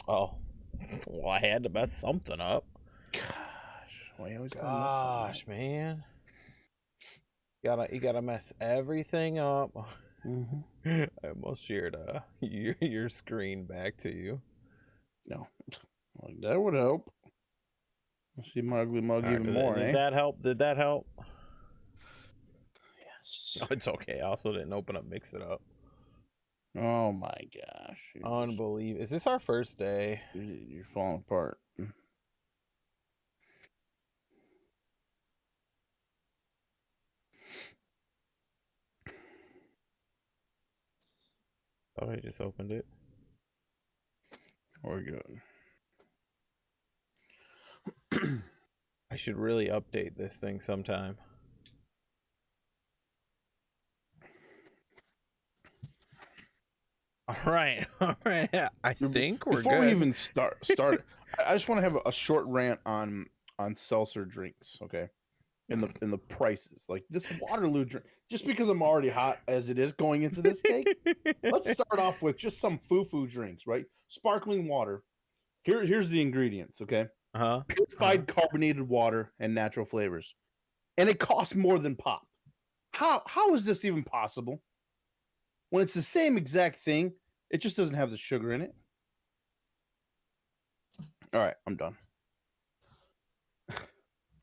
Oh, well, I had to mess something up. Gosh, why you always gotta mess something up? Gosh, man. You gotta mess everything up. I almost shared your screen back to you. No, like that would help. See my ugly mug All right, even more, did eh? that help? Did that help? Yes. Oh, it's okay. I also didn't open up Mix It Up. Oh my gosh, Unbelievable. Is this our first day? you're falling apart. Oh, I just opened it. We're good. I should really update this thing sometime. All right, all right. I think we're Before good. we even start, I just want to have a short rant on seltzer drinks, okay? In the prices, like this Waterloo drink. Just because I'm already hot as it is going into this cake, let's start off with just some foo drinks, right? Sparkling water. Here's the ingredients, okay? Purified carbonated water and natural flavors, and it costs more than pop. How is this even possible? When it's the same exact thing, it just doesn't have the sugar in it. All right, I'm done.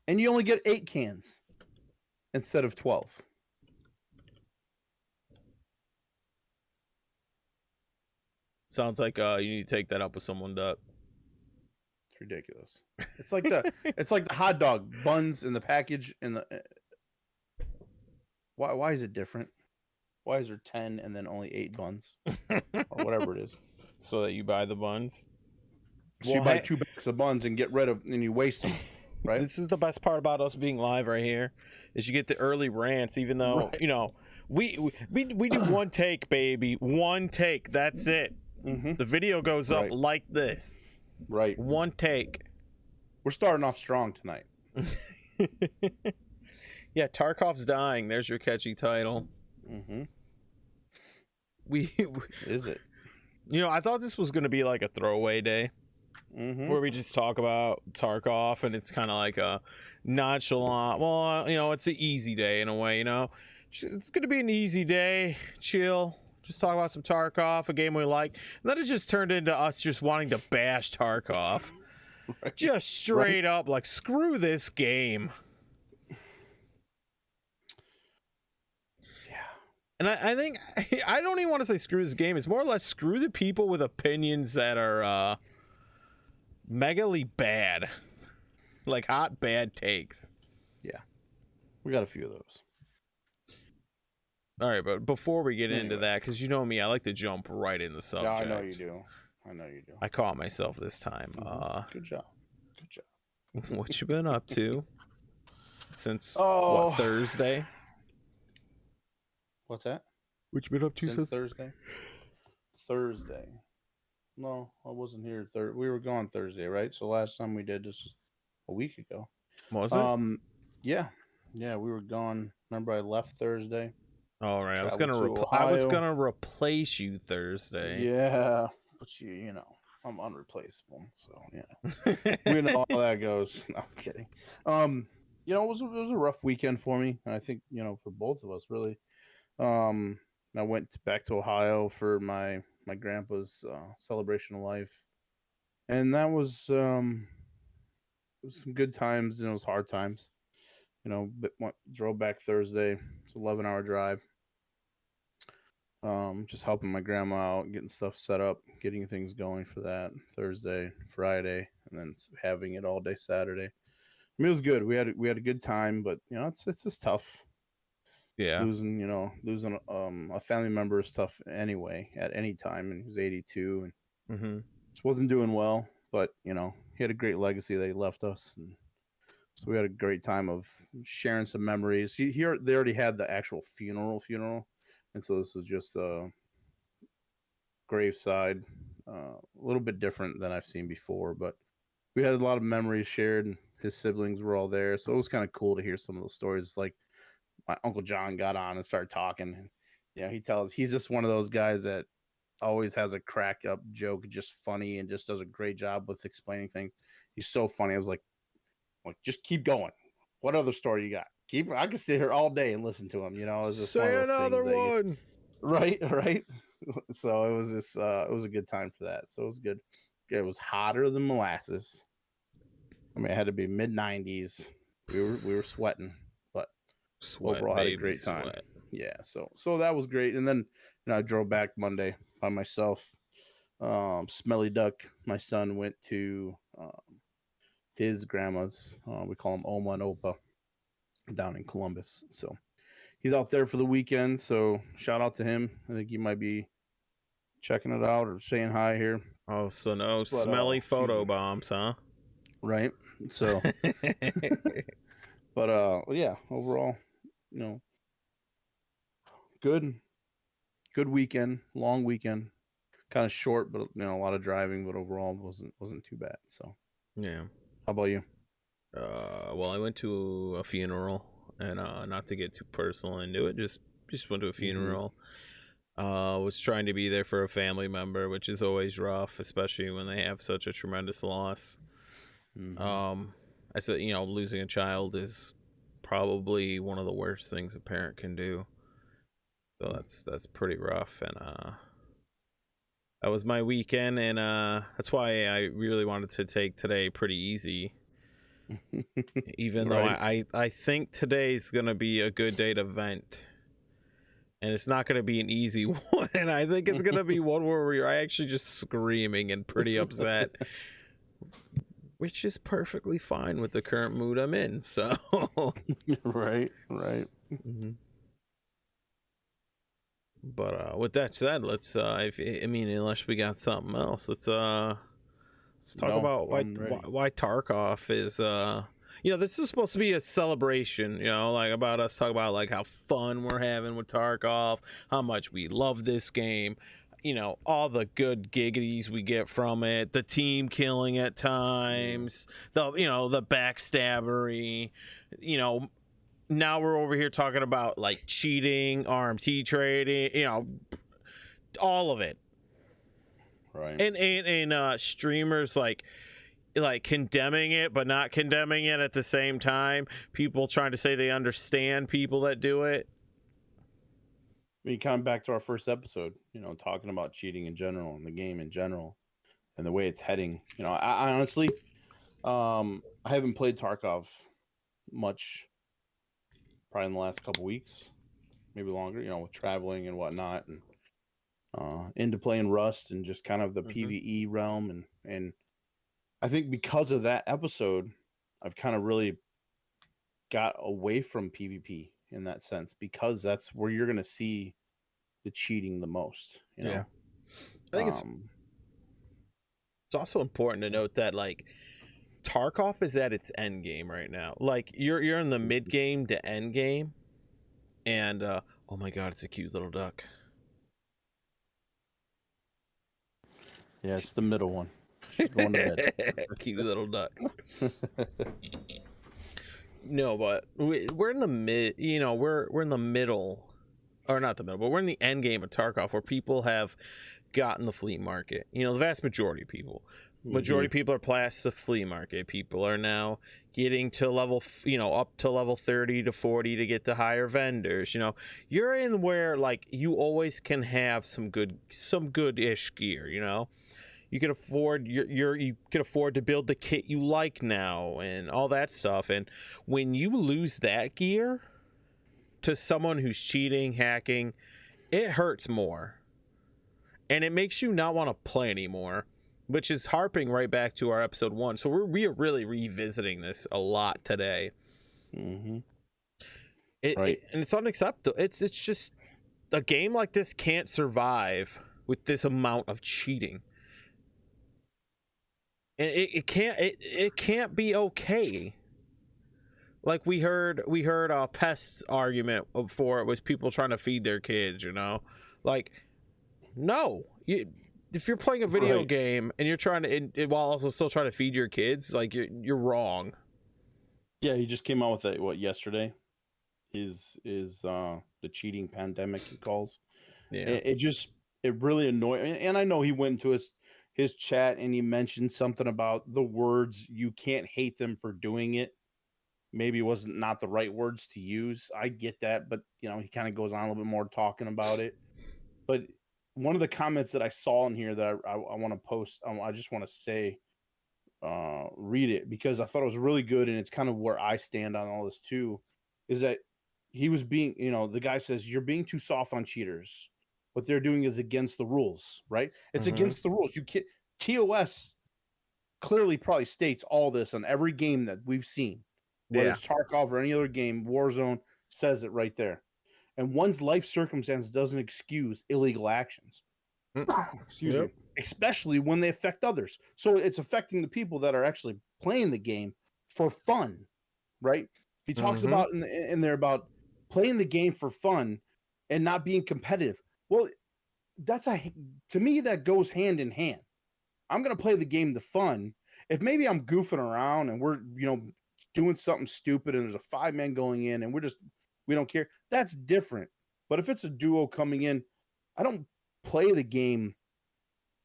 And you only get 8 cans instead of 12. Sounds like you need to take that up with someone, Duck. It's ridiculous. It's like the hot dog buns in the package in the. Why is it different? Why is there 10 and then only 8 buns or whatever it is? So that you buy the buns. So you buy 2 bags of buns and get rid of, and you waste them, right? This is the best part about us being live right here, is you get the early rants. Even though you know we do one take, baby, one take. That's it. The video goes up like this. Right. One take. We're starting off strong tonight. Yeah, Tarkov's dying. There's your catchy title. Is it? You know, I thought this was going to be like a throwaway day. Where we just talk about Tarkov, and it's kind of like a nonchalant. Well, you know, it's an easy day in a way. You know, it's gonna be an easy day, chill. Just talk about some Tarkov, a game we like. And then it just turned into us just wanting to bash Tarkov, just straight up like screw this game. Yeah, and I think I don't even want to say screw this game. It's more or less screw the people with opinions that are megally bad, like hot bad takes. Yeah, we got a few of those. All right, but before we get into that, because you know me, I like to jump right in the subject. Yeah, I know you do. I caught myself this time. Good job. What you been up to since what, Thursday? What's that? What you been up to since Thursday? No, I wasn't here. We were gone Thursday, right? So last time we did this was a week ago. Was it? Yeah, we were gone. Remember, I left Thursday. All right, I was gonna replace you Thursday. Yeah, but you know, I'm unreplaceable, so yeah, we know how that goes. No, I'm kidding. You know, it was a rough weekend for me. I think, you know, for both of us, really. I went back to Ohio for my grandpa's celebration of life, and that was it was some good times and it was hard times. You know, drove back Thursday. It's an 11-hour drive. Just helping my grandma out, getting stuff set up, getting things going for that Thursday, Friday, and then having it all day Saturday. I mean, it was good. We had a good time, but you know, it's just tough. Yeah, losing a family member is tough anyway at any time, and he was 82 and just wasn't doing well. But you know, he had a great legacy that he left us, and so we had a great time of sharing some memories. They already had the actual funeral, and so this was just a graveside, a little bit different than I've seen before. But we had a lot of memories shared, and his siblings were all there, so it was kind of cool to hear some of those stories. Like my Uncle John got on and started talking. And, you know, he's just one of those guys that always has a crack up joke, just funny, and just does a great job with explaining things. He's so funny. I was like, just keep going. What other story you got? I can sit here all day and listen to him. It's just one of Say those another things that one. right. So it was it was a good time for that. So it was good. It was hotter than molasses. I mean, it had to be mid-90s. We were sweating, but Sweat, overall had a baby, great time. sweat. Yeah, so that was great. And then I drove back Monday by myself. Smelly Duck, my son, went to his grandma's. We call him Oma and Opa down in Columbus. So he's out there for the weekend. So shout out to him. I think he might be checking it out or saying hi here. Oh, so no But, smelly excuse photo me. bombs, huh? Right. So, but yeah, overall, good weekend, long weekend, kind of short, but a lot of driving, but overall wasn't too bad. So Yeah. how about you? Well, I went to a funeral, and not to get too personal into it, just went to a funeral. Was trying to be there for a family member, which is always rough, especially when they have such a tremendous loss. I said, losing a child is probably one of the worst things a parent can do. So that's pretty rough, and that was my weekend, and that's why I really wanted to take today pretty easy. Even though Right. I think today's gonna be a good day to vent, and it's not gonna be an easy one, and I think it's gonna be one where we're actually just screaming and pretty upset, which is perfectly fine with the current mood I'm in. So Right. Mhm. But with that said, let's unless we got something else, let's talk No, about I'm ready. why Tarkov is this is supposed to be a celebration, like about us talk about like how fun we're having with Tarkov, how much we love this game, all the good giggities we get from it, the team killing at times, the backstabbery, now we're over here talking about like cheating, RMT trading, all of it. Right. And streamers like condemning it but not condemning it at the same time, people trying to say they understand people that do it. I mean, coming back to our first episode, talking about cheating in general and the game in general and the way it's heading. I honestly, I haven't played Tarkov much, probably in the last couple weeks, maybe longer. With traveling and whatnot, and into playing Rust and just kind of the PVE realm, and I think because of that episode, I've kind of really got away from PvP in that sense, because that's where you're going to see the cheating the most. Yeah, I think it's also important to note that like Tarkov is at its end game right now. Like you're in the mid game to end game, and oh my god, it's a cute little duck. Yeah, it's the middle one. She's going to bed. Cute little duck. No, but we're in the mid. We're in the middle, or not the middle, but we're in the end game of Tarkov, where people have gotten the flea market. The vast majority of people. Majority of people are past the flea market. People are now getting to level, up to level 30 to 40 to get the higher vendors. You're in where like you always can have some good-ish gear. You can afford you can afford to build the kit you like now and all that stuff. And when you lose that gear to someone who's cheating, hacking, it hurts more. And it makes you not want to play anymore, which is harping right back to our episode 1. So we are really revisiting this a lot today. Right. And it's unacceptable. It's just a game like this can't survive with this amount of cheating. And it can't be okay. Like we heard Pest's argument for it was people trying to feed their kids, like no, if you're playing a video game and you're trying to while also still trying to feed your kids, like you're wrong. Yeah, he just came out with it yesterday. Is the cheating pandemic, he calls. Yeah, It just it really annoyed me. And I know he went into his chat and he mentioned something about the words, you can't hate them for doing it. Maybe it wasn't not the right words to use. I get that, but you know, he kind of goes on a little bit more talking about it. But one of the comments that I saw in here that I want to post, I just want to say, read it because I thought it was really good, and it's kind of where I stand on all this too. Is that he was being, you know, the guy says you're being too soft on cheaters. What they're doing is against the rules, right? It's Mm-hmm. against the rules. You can't. TOS clearly probably states all this on every game that we've seen, whether Yeah. it's Tarkov or any other game. Warzone says it right there. And one's life circumstance doesn't excuse illegal actions. Mm. Excuse me, Yep. especially when they affect others. So it's affecting the people that are actually playing the game for fun, right? He talks Mm-hmm. about in there about playing the game for fun and not being competitive. Well, that's a to me that goes hand in hand. I'm gonna play the game to fun. If maybe I'm goofing around and we're doing something stupid and there's a 5-man going in and we don't care, that's different. But if it's a duo coming in, I don't play the game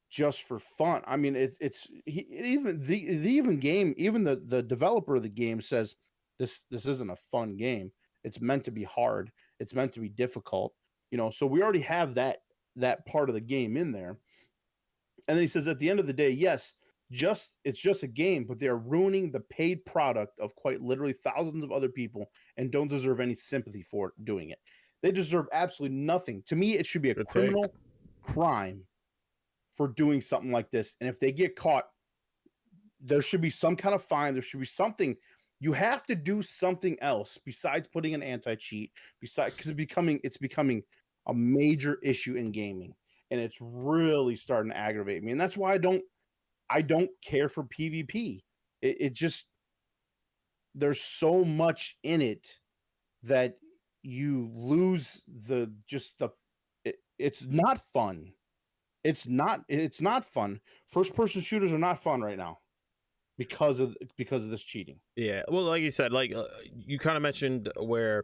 just for fun. I mean, even the even game, even the developer of the game says this isn't a fun game. It's meant to be hard. It's meant to be difficult. So we already have that part of the game in there. And then he says at the end of the day, yes, it's just a game, but they are ruining the paid product of quite literally thousands of other people and don't deserve any sympathy for doing it. They deserve absolutely nothing. To me, it should be a Good take. criminal crime for doing something like this. And if they get caught, there should be some kind of fine. There should be something. You have to do something else besides putting an anti-cheat, besides because it's becoming a major issue in gaming. And it's really starting to aggravate me. And that's why I don't care for PvP. It just there's so much in it that you lose the just the it's not fun. It's not fun. First person shooters are not fun right now because of this cheating. Yeah. Well, like you said, like you kind of mentioned where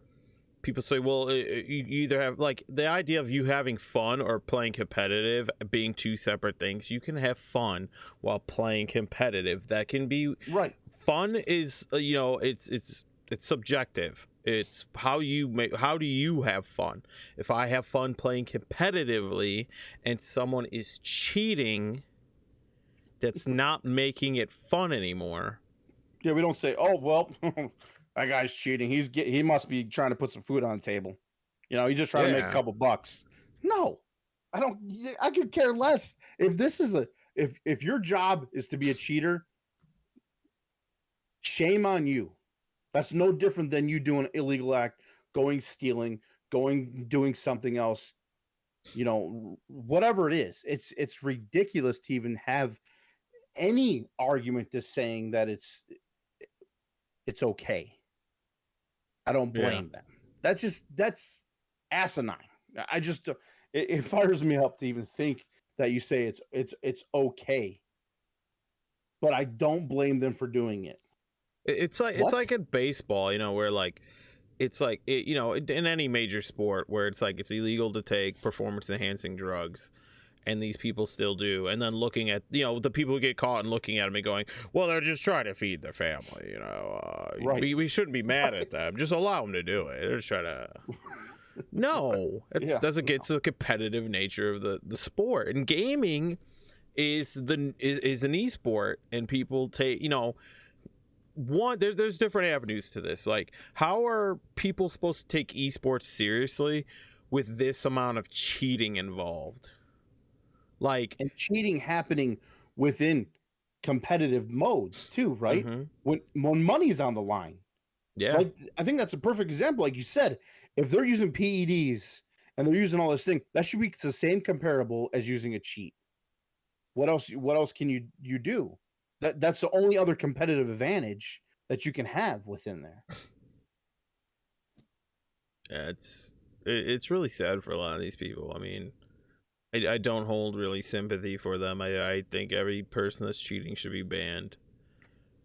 people say, well, you either have like the idea of you having fun or playing competitive being two separate things. You can have fun while playing competitive. That can be Right. fun is it's subjective. It's how you make, how do you have fun? If I have fun playing competitively and someone is cheating, that's not making it fun anymore. Yeah, we don't say, "Oh, well, that guy's cheating. He must be trying to put some food on the table. He's just trying to make a Yeah. couple bucks." No. I don't I could care less. If this is a if your job is to be a cheater, shame on you. That's no different than you doing an illegal act, going stealing, going doing something else, whatever it is. It's ridiculous to even have any argument to saying that it's okay. I don't Yeah. blame them. That's asinine. I just it fires me up to even think that you say it's okay, but I don't blame them for doing it. It's What? like in baseball, where like it's like in any major sport where it's like it's illegal to take performance enhancing drugs, and these people still do, and then looking at the people who get caught and looking at them and going, well, they're just trying to feed their family, Right. we shouldn't be mad Right. at them, just allow them to do it, they're just trying to. No, Yeah. it's the competitive nature of the sport, and gaming is an esport, and people take one, there's different avenues to this. Like, how are people supposed to take esports seriously with this amount of cheating involved? Like, And cheating happening within competitive modes too, right? mm-hmm, When money's on the line. yeah, Like I think that's a perfect example. Like you said, if they're using PEDs and they're using all this thing, that should be the same comparable as using a cheat. What else can you do? That's the only other competitive advantage that you can have within there. yeah, it's really sad for a lot of these people. I mean, I don't hold really sympathy for them. I think every person that's cheating should be banned.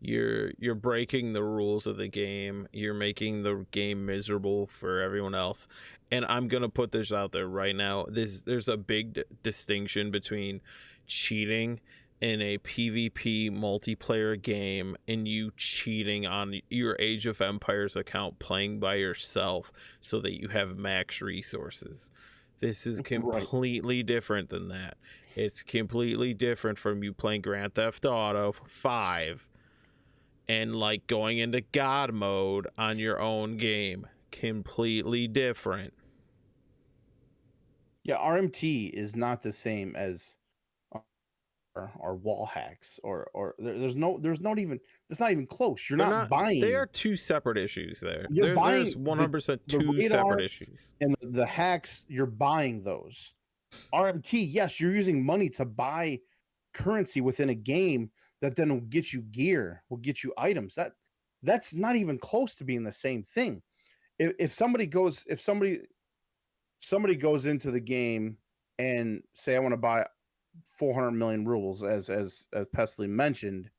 you're breaking the rules of the game. You're making the game miserable for everyone else. And I'm gonna put this out there right now. There's a big distinction between cheating in a PvP multiplayer game and you cheating on your Age of Empires account playing by yourself so that you have max resources. This is completely different than that. It's completely different from you playing Grand Theft Auto 5 and like going into God mode on your own game. Completely different. Yeah, RMT is not the same as or wall hacks there's not even close. You're They're not not. They are buying. two separate issues. You're There's buying 100% the two separate radar issues. and the hacks. You're buying those. RMT, yes, you're using money to buy currency within a game that then will get you gear, will get you items. That's not even close to being the same thing. If somebody goes into the game and say, I want to buy 400 million rubles, as Pesley mentioned,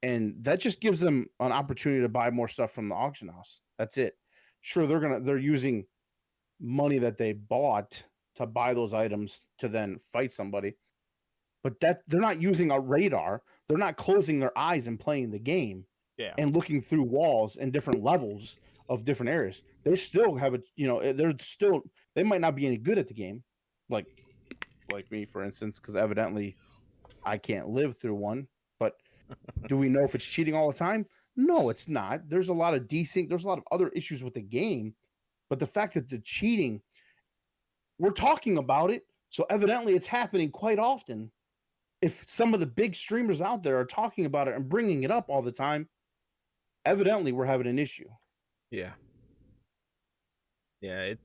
and that just gives them an opportunity to buy more stuff from the auction house. That's it. Sure, they're using money that they bought to buy those items to then fight somebody, but that they're not using a radar. They're not closing their eyes and playing the game. Yeah. And looking through walls and different levels of different areas. They still have they might not be any good at the game, like me, for instance, because evidently I can't live through one. But do we know if it's cheating all the time? No, it's not. There's a lot of desync. There's a lot of other issues with the game, but the fact that the cheating, we're talking about it, so evidently it's happening quite often. If some of the big streamers out there are talking about it and bringing it up all the time, evidently we're having an issue. Yeah. I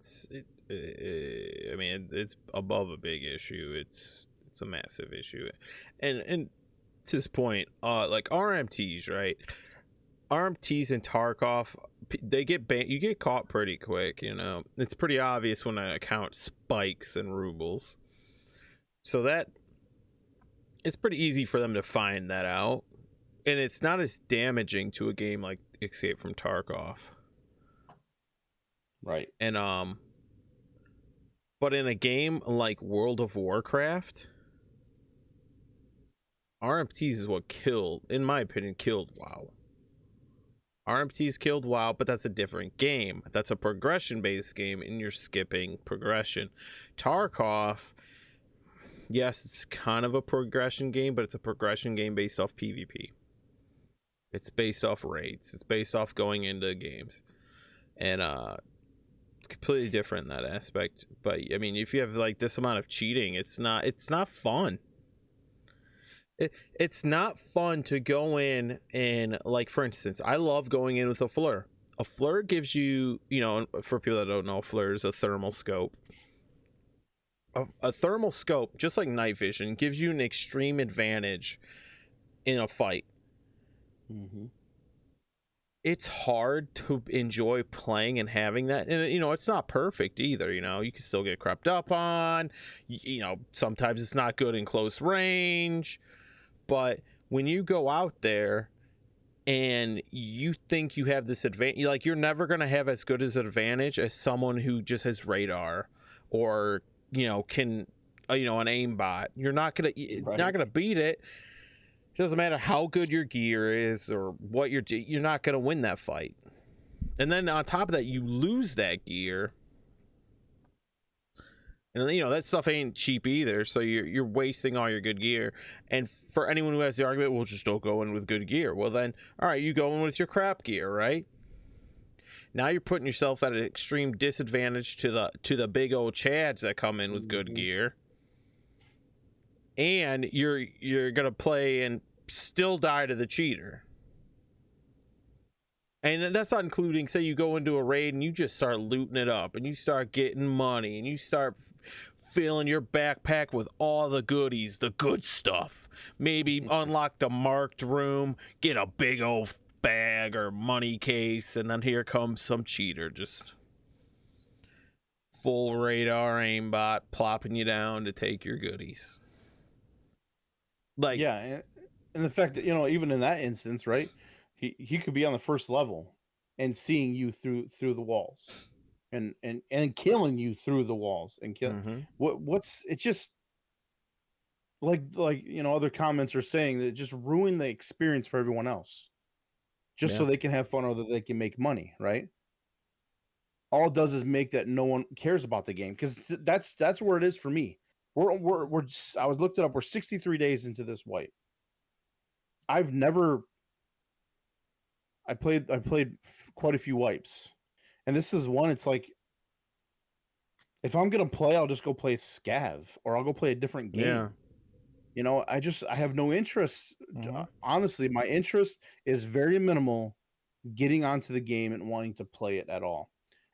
mean, it's above a big issue. It's a massive issue. And to this point, like RMTs, right? RMTs and Tarkov, they get you get caught pretty quick, you know. It's pretty obvious when an account spikes in rubles. So that it's pretty easy for them to find that out. And it's not as damaging to a game like Escape from Tarkov. Right. And but in a game like World of Warcraft, RMTs is what killed, in my opinion, killed WoW. RMTs killed WoW, but that's a different game. That's a progression-based game, and you're skipping progression. Tarkov, yes, it's kind of a progression game, but it's a progression game based off PvP. It's based off raids. It's based off going into games. And it's completely different in that aspect. But I mean, if you have like this amount of cheating, it's not fun. It's not fun to go in and, like, for instance, I love going in with a flare. A flare gives you, you know, for people that don't know, a flare is a thermal scope. A thermal scope, just like night vision, gives you an extreme advantage in a fight. Mm-hmm. It's hard to enjoy playing and having that, and you know, it's not perfect either. You know, you can still get crept up on. You know, sometimes it's not good in close range. But when you go out there and you think you have this advantage, like, you're never going to have as good as an advantage as someone who just has radar or, you know, can, you know, an aimbot. You're not going to beat it. It doesn't matter how good your gear is or what you're not going to win that fight. And then on top of that, you lose that gear. And, you know, that stuff ain't cheap either, so you're wasting all your good gear. And for anyone who has the argument, well, just don't go in with good gear. Well, then, all right, you go in with your crap gear, right? Now you're putting yourself at an extreme disadvantage to the big old chads that come in with good gear. And you're gonna play and still die to the cheater. And that's not including, say you go into a raid and you just start looting it up and you start getting money and you start filling your backpack with all the goodies, the good stuff. Maybe unlock the marked room, get a big old bag or money case, and then here comes some cheater, just full radar aimbot plopping you down to take your goodies. Like, yeah, and the fact that, you know, even in that instance, right? He could be on the first level and seeing you through the walls, and killing you through the walls, and kill. Mm-hmm. What's it's just like, you know, other comments are saying that it just ruin the experience for everyone else, just Yeah. so they can have fun or that they can make money, right? All it does is make that no one cares about the game, because that's where it is for me. I was looked it up. We're 63 days into this wipe. I've never I played quite a few wipes, and this is one. It's like, if I'm gonna play, I'll just go play Scav, or I'll go play a different Yeah. game. You know, I have no interest. Mm-hmm. Honestly, my interest is very minimal getting onto the game and wanting to play it at all.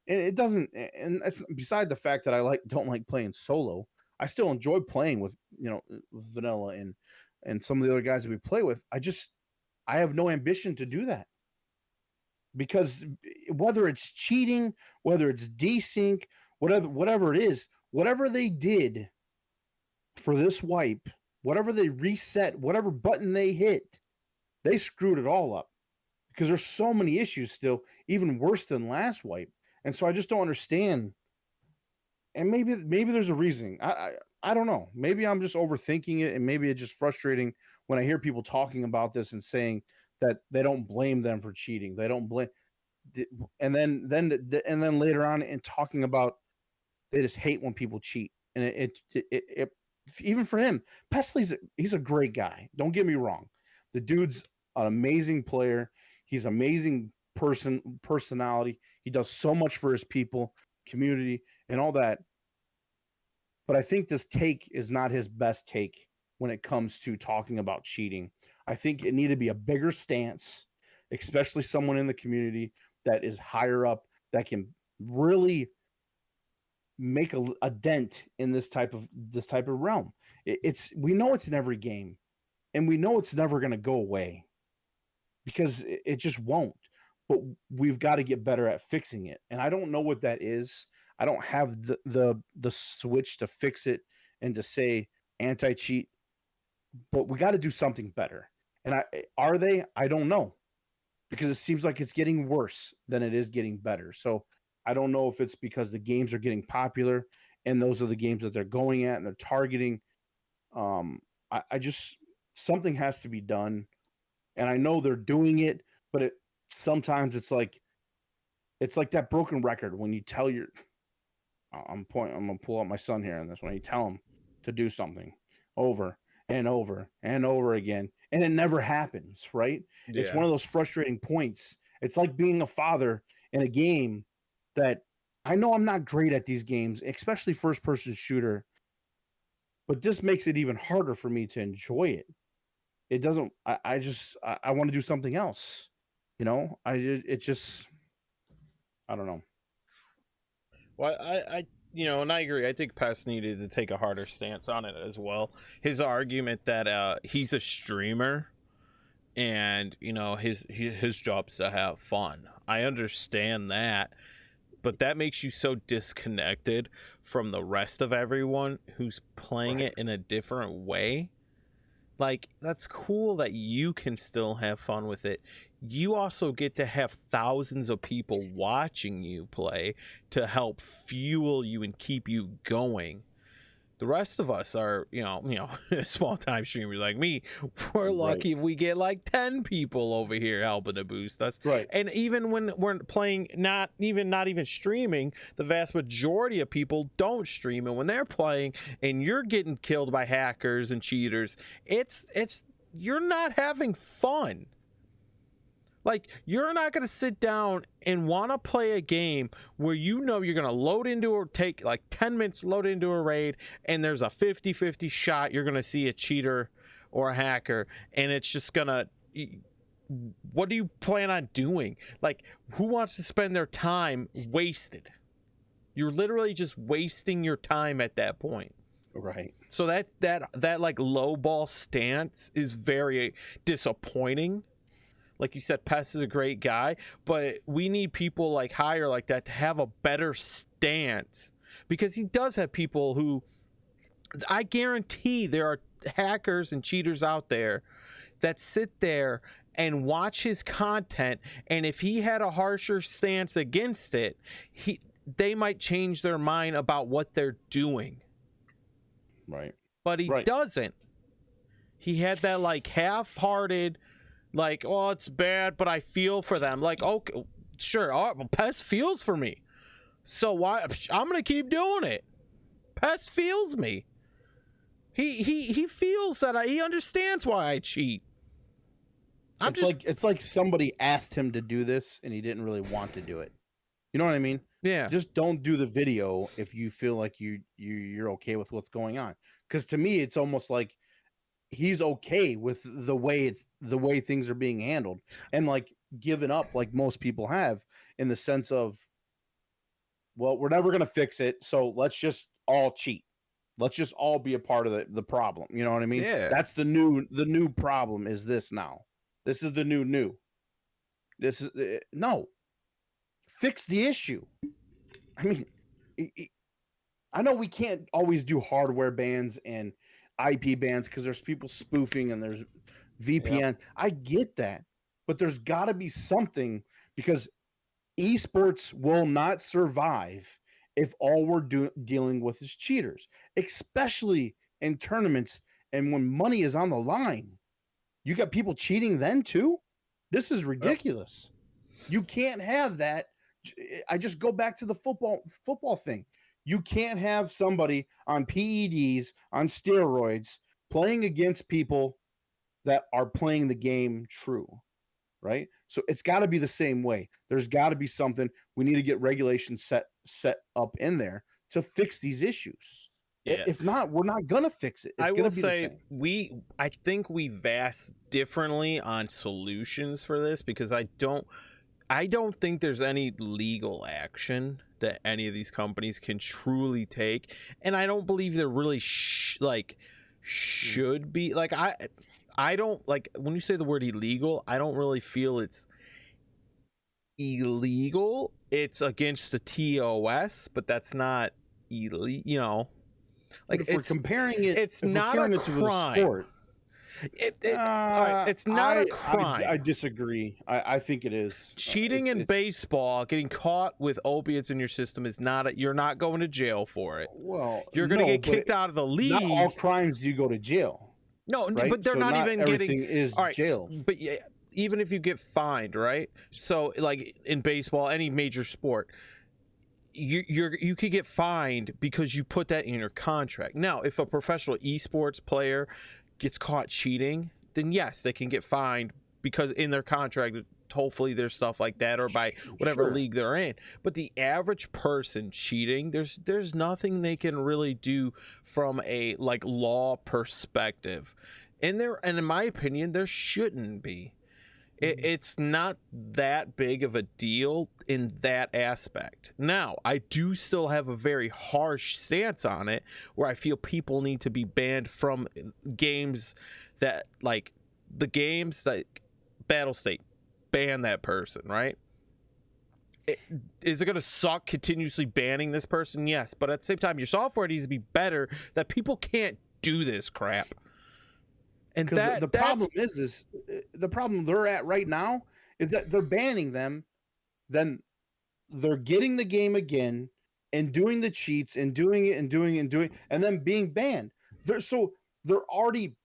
And it doesn't, and that's beside the fact that don't like playing solo. I still enjoy playing with, you know, Vanilla and some of the other guys that we play with. I have no ambition to do that, because whether it's cheating, whether it's desync, whatever it is, whatever they did for this wipe, whatever they reset, whatever button they hit, they screwed it all up, because there's so many issues still, even worse than last wipe. And so I just don't understand. And maybe there's a reason. I don't know. Maybe I'm just overthinking it, and maybe it's just frustrating when I hear people talking about this and saying that they don't blame them for cheating. They don't blame, and then later on in talking about, they just hate when people cheat. And it even for him, he's a great guy. Don't get me wrong. The dude's an amazing player. He's amazing personality. He does so much for his people, community, and all that. But I think this take is not his best take when it comes to talking about cheating. I think it needed to be a bigger stance, especially someone in the community that is higher up, that can really make a dent in this type of realm. We know it's in every game, and we know it's never going to go away, because it just won't. But we've got to get better at fixing it, and I don't know what that is. I don't have the switch to fix it and to say anti cheat, but we got to do something better. And I don't know, because it seems like it's getting worse than it is getting better. So I don't know if it's because the games are getting popular and those are the games that they're going at and they're targeting. Um, I just, something has to be done, and I know they're doing it, but sometimes it's like that broken record when you tell your, I'm gonna pull out my son here on this, when you tell him to do something over and over and over again, and it never happens, right? It's Yeah. one of those frustrating points. It's like being a father in a game that, I know I'm not great at these games, especially first person shooter, but this makes it even harder for me to enjoy it. It doesn't, I want to do something else. You know, it just, I don't know. Well, and I agree. I think Pest needed to take a harder stance on it as well. His argument that he's a streamer, and his job's to have fun. I understand that, but that makes you so disconnected from the rest of everyone who's playing Right. it in a different way. Like, that's cool that you can still have fun with it. You also get to have thousands of people watching you play to help fuel you and keep you going. The rest of us are, small time streamers like me. We're Right. lucky if we get like 10 people over here helping to boost us. Right. And even when we're playing, not even streaming, the vast majority of people don't stream. And when they're playing and you're getting killed by hackers and cheaters, it's you're not having fun. Like, you're not going to sit down and want to play a game where you're going to load into or take like 10 minutes, load into a raid, and there's a 50-50 shot you're going to see a cheater or a hacker, and it's just going to... What do you plan on doing? Like, who wants to spend their time wasted? You're literally just wasting your time at that point. Right. So that like low ball stance is very disappointing. Like you said, Pest is a great guy, but we need people like higher like that to have a better stance, because he does have people who, I guarantee there are hackers and cheaters out there that sit there and watch his content, and if he had a harsher stance against it, they might change their mind about what they're doing. Right. But he doesn't. He had that like half-hearted, like, oh, it's bad, but I feel for them. Like, okay, sure, well, Pest feels for me, so why? I'm gonna keep doing it. Pest feels me. He feels that he understands why I cheat. It's like somebody asked him to do this and he didn't really want to do it. You know what I mean? Yeah. Just don't do the video if you feel like you're okay with what's going on. Because to me, it's almost like he's okay with the way things are being handled, and like given up like most people have, in the sense of, well, we're never gonna fix it, so let's just all cheat. Let's just all be a part of the problem. You know what I mean? Yeah. That's the new problem is this now. This is the new. This is no. Fix the issue. I mean, I know we can't always do hardware bans and IP bans because there's people spoofing and there's VPN. Yep. I get that, but there's got to be something, because esports will not survive if all we're dealing with is cheaters, especially in tournaments and when money is on the line. You got people cheating then too. This is ridiculous. Yep. You can't have that. I just go back to the football thing. You can't have somebody on PEDs, on steroids, playing against people that are playing the game true, right? So it's got to be the same way. There's got to be something. We need to get regulations set up in there to fix these issues. Yeah. If not, we're not gonna fix it. It's I will say I think we vast differently on solutions for this, because I don't think there's any legal action that any of these companies can truly take, and I don't believe there really should be. Like, I don't, like, when you say the word illegal, I don't really feel it's illegal. It's against the TOS, but that's not illegal, you know. Like, if we're comparing it, it's not a crime. It's not a crime. I disagree. I think it is. Cheating in baseball, getting caught with opiates in your system is not. You're not going to jail for it. Well, you're going to get kicked out of the league. Not all crimes do you go to jail. No, right? But they're not even everything is jail. But yeah, even if you get fined, right? So, like in baseball, any major sport, you could get fined because you put that in your contract. Now, if a professional esports player gets caught cheating, then yes, they can get fined because in their contract, hopefully there's stuff like that, or by whatever league they're in. But the average person cheating, there's nothing they can really do from a like law perspective. And in my opinion, there shouldn't be. It's not that big of a deal in that aspect. Now, I do still have a very harsh stance on it, where I feel people need to be banned from games that, like, the games like Battle State, ban that person, right? Is it going to suck continuously banning this person? Yes, but at the same time, your software needs to be better, that people can't do this crap. And the problem is the problem they're at right now is that they're banning them, then they're getting the game again and doing the cheats and doing it and doing it and doing, and then being banned. They're already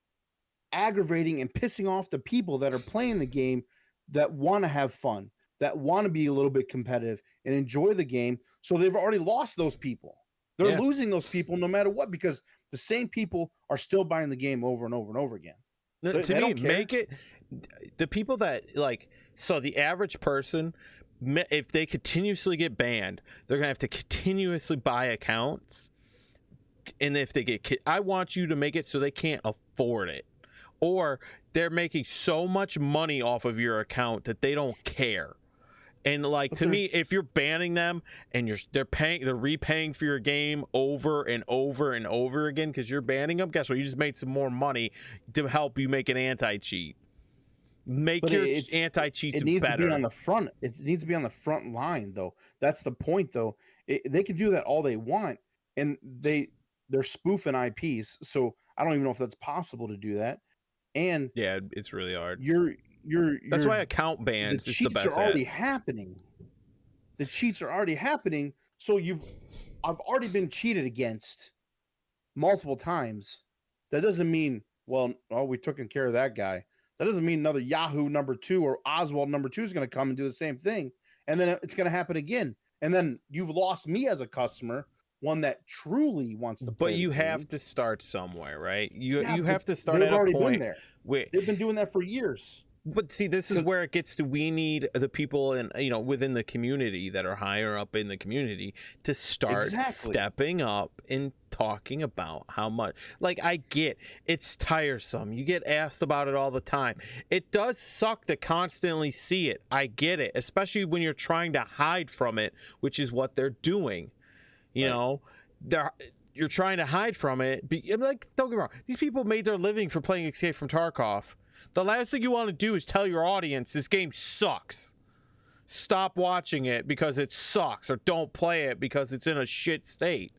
aggravating and pissing off the people that are playing the game, that want to have fun, that want to be a little bit competitive and enjoy the game. So they've already lost those people. They're losing those people no matter what, because the same people are still buying the game over and over and over again. To me, make it the people that, like, so the average person, if they continuously get banned, they're gonna have to continuously buy accounts. And if they get, I want you to make it so they can't afford it, or they're making so much money off of your account that they don't care. And like, to me, if you're banning them and they're repaying for your game over and over and over again because you're banning them, guess what? You just made some more money to help you make an anti-cheat. Make your anti-cheats better. It needs to be on the front. It needs to be on the front line, though. That's the point, though. They can do that all they want, and they're spoofing IPs. So I don't even know if that's possible to do that. And Yeah, it's really hard. That's why account bans the is the cheats best are already at. happening. The cheats are already happening. So I've already been cheated against multiple times. That doesn't mean, well, we took care of that guy. That doesn't mean another Yahoo number 2 or Oswald number 2 is going to come and do the same thing. And then it's going to happen again. And then you've lost me as a customer, one that truly wants to play But you the game. have to start somewhere, right? You Yeah, have to start they've at a already point. been there. They've been doing that for years. But see, this is where it gets to, we need the people in, within the community that are higher up in the community to start stepping up and talking about how much, like, I get it's tiresome. You get asked about it all the time. It does suck to constantly see it. I get it, especially when you're trying to hide from it, which is what they're doing. You're trying to hide from it. Like, don't get me wrong, these people made their living for playing Escape from Tarkov. The last thing you want to do is tell your audience this game sucks. Stop watching it because it sucks, or don't play it because it's in a shit state.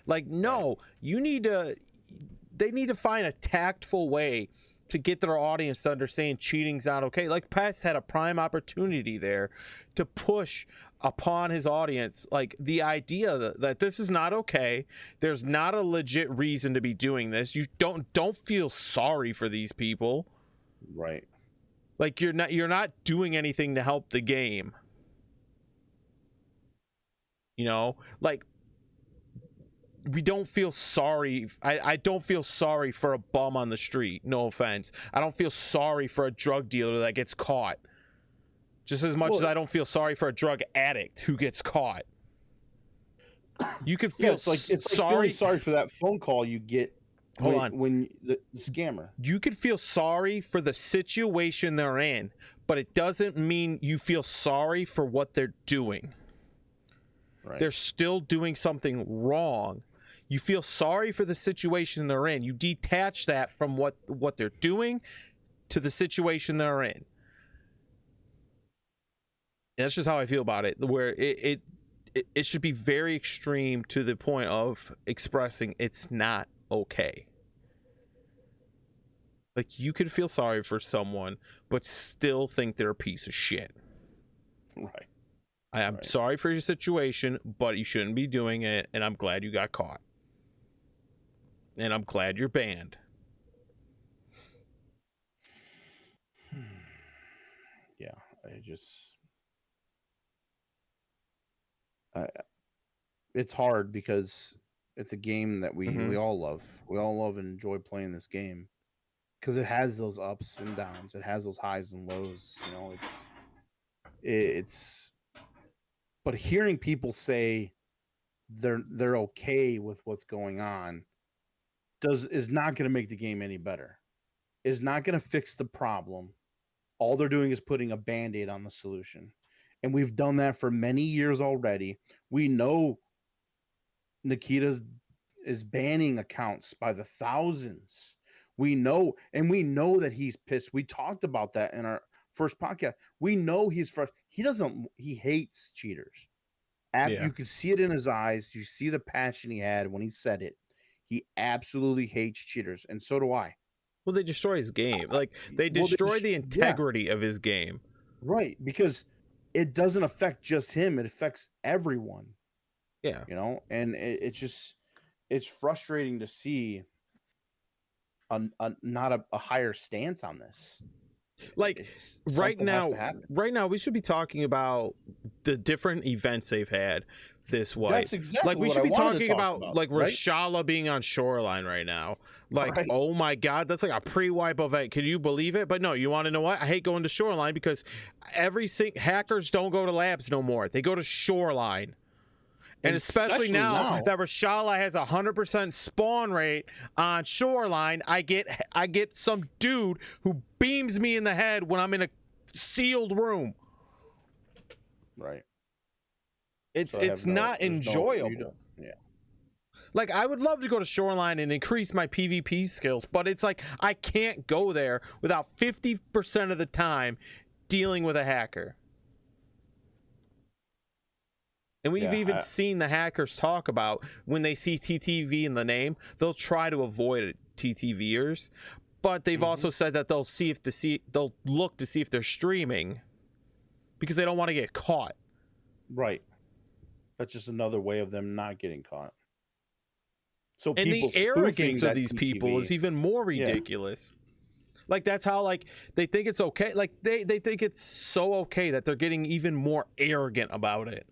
Like, no, they need to find a tactful way to get their audience to understand cheating's not okay. Like, Pest had a prime opportunity there to push upon his audience, like, the idea that this is not okay. There's not a legit reason to be doing this. You don't feel sorry for these people. Right. Like, you're not doing anything to help the game. Like, we don't feel sorry. I don't feel sorry for a bum on the street. No offense. I don't feel sorry for a drug dealer that gets caught. Just as much as I don't feel sorry for a drug addict who gets caught. You could feel it's like feeling sorry for that phone call you get. When the scammer. You could feel sorry for the situation they're in, but it doesn't mean you feel sorry for what they're doing. Right. They're still doing something wrong. You feel sorry for the situation they're in. You detach that from what they're doing to the situation they're in. And that's just how I feel about it, where it should be very extreme to the point of expressing it's not okay. Like, you could feel sorry for someone but still think they're a piece of shit. Right. I'm sorry for your situation, but you shouldn't be doing it, and I'm glad you got caught. And I'm glad you're banned. Yeah, it's hard because it's a game that we all love. We all love and enjoy playing this game because it has those ups and downs. It has those highs and lows. It's. But hearing people say they're okay with what's going on is not going to make the game any better. Is not going to fix the problem. All they're doing is putting a Band-Aid on the solution. And we've done that for many years already. We know Nikita is banning accounts by the thousands. We know that he's pissed. We talked about that in our first podcast. We know he's frustrated. He hates cheaters. You could see it in his eyes. You see the passion he had when he said it. He absolutely hates cheaters, and so do I. Well, they destroy his game. Like, they destroy the integrity of his game. Right, because it doesn't affect just him. It affects everyone. Yeah. And it's frustrating to see not a higher stance on this. Like, right now we should be talking about the different events they've had this way. That's exactly like, we should be talking about like Rashala being on Shoreline right now. Like, oh my god, that's like a pre-wipe event. Can you believe it? But no, you want to know what? I hate going to Shoreline because hackers don't go to labs no more. They go to Shoreline. And especially now that Rashala has 100% spawn rate on Shoreline, I get some dude who beams me in the head when I'm in a sealed room. Right. It's not enjoyable. Yeah. Like, I would love to go to Shoreline and increase my PvP skills, but it's like I can't go there without 50% of the time dealing with a hacker. And we've even seen the hackers talk about when they see TTV in the name, they'll try to avoid TTVers. But they've also said that they'll look to see if they're streaming because they don't want to get caught. Right. That's just another way of them not getting caught. So and people the arrogance of these CTV, people is even more ridiculous. Like that's how like they think it's okay. Like they think it's so okay that they're getting even more arrogant about it.